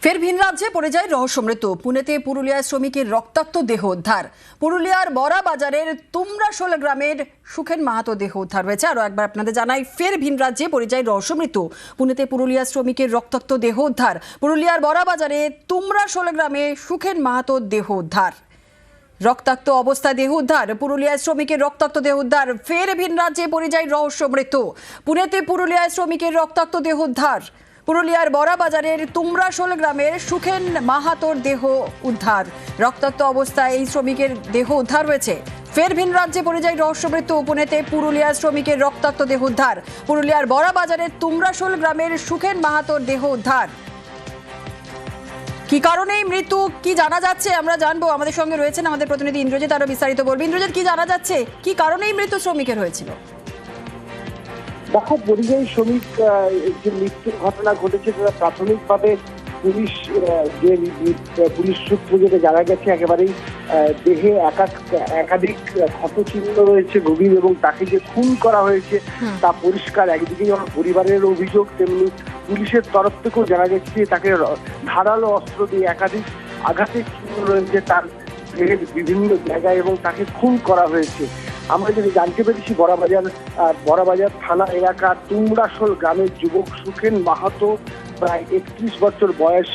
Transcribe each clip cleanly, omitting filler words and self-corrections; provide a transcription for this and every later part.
ফের ভিন রাজ্যে পড়ে যায় রহস্যমৃত্যু। পুনেতে পুরুলিয়ার শ্রমিকের রক্তাক্ত দেহ উদ্ধার। পুরুলিয়ার বড়া বাজারের তুমরাশোল গ্রামের সুখেন মাহাতো দেহ উদ্ধার হয়েছে। আরও একবার আপনাদের জানাই, ফের ভিন রাজ্যে পড়ে যায় রহস্যমৃত্যু। পুনেতে পুরুলিয়ার শ্রমিকের রক্তাক্ত দেহ উদ্ধার। পুরুলিয়ার বড়া বাজারে তুমরাশোল গ্রামে সুখেন মাহাতোর দেহ উদ্ধার। রক্তাক্ত অবস্থায় দেহ উদ্ধার। পুরুলিয়ার শ্রমিকের রক্তাক্ত দেহ উদ্ধার। ফের ভিন রাজ্যে পড়ে যায় রহস্যমৃত্যু। পুনেতে পুরুলিয়ার শ্রমিকের রক্তাক্ত দেহ উদ্ধার। পুরুলিয়ার বড়া বাজারের তুমরাশোল গ্রামের সুখেন মাহাতোর দেহ উদ্ধার। রক্তাক্ত অবস্থায় এই শ্রমিকের দেহ উদ্ধার হয়েছে। ফের ভিন রাজ্যে পড়ে যায় রহস্যমৃত্যু। পুনেতে পুরুলিয়ার শ্রমিকের রক্তাক্ত দেহ উদ্ধার। পুরুলিয়ার বড়া বাজারের তুমরাশোল গ্রামের সুখেন মাহাতোর দেহ উদ্ধার। কি কারণে এই মৃত্যু, কি জানা যাচ্ছে আমরা জানবো। আমাদের সঙ্গে রয়েছেন আমাদের প্রতিনিধি ইন্দ্রজিৎ, আরো বিস্তারিত বলবেন। ইন্দ্রজিৎ, কি জানা যাচ্ছে, কি কারণে এই মৃত্যু শ্রমিকের হয়েছিল? দেখো, পরিযায়ী শ্রমিক যে মৃত্যুর ঘটনা ঘটেছে তারা প্রাথমিকভাবে পুলিশ সূত্র যেটা জানা গেছে, একেবারেই দেহে একাধিক ক্ষতচিহ্ন রয়েছে গভীর, এবং তাকে যে খুন করা হয়েছে তা পরিষ্কার। একদিকে যেমন পরিবারের অভিযোগ, তেমনি পুলিশের তরফ থেকেও জানা যাচ্ছে যে তাকে ধারালো অস্ত্র দিয়ে একাধিক আঘাতের চিহ্ন রয়েছে তার দেহের বিভিন্ন জায়গায়, এবং তাকে খুন করা হয়েছে। আমরা যদি জানতে পেরেছি, বড়াবাজার থানা এলাকার তুমরাশোল গ্রামের যুবক সুখেন মাহাতো, প্রায় 31 বছর বয়স।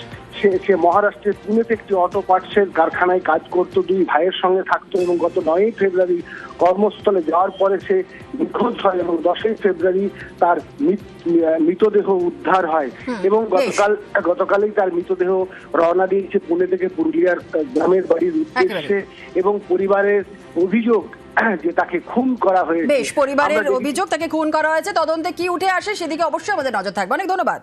সে মহারাষ্ট্রের পুনেতে একটি অটো পার্টসের কারখানায় কাজ করত, দুই ভাইয়ের সঙ্গে থাকতো, এবং গত 9ই ফেব্রুয়ারি কর্মস্থলে যাওয়ার পরে সে নিখোঁজ হয়, এবং 10ই ফেব্রুয়ারি তার মৃতদেহ উদ্ধার হয়, এবং গতকালই তার মৃতদেহ রওনা দিয়েছে পুনে থেকে পুরুলিয়ার গ্রামের বাড়ির উদ্দেশ্যে। এবং পরিবারের অভিযোগ যে তাকে খুন করা হয়েছে। বেশ, পরিবারের অভিযোগ তাকে খুন করা হয়েছে। তদন্তে কি উঠে আসে সেদিকে অবশ্যই আমাদের নজর থাকবে। অনেক ধন্যবাদ।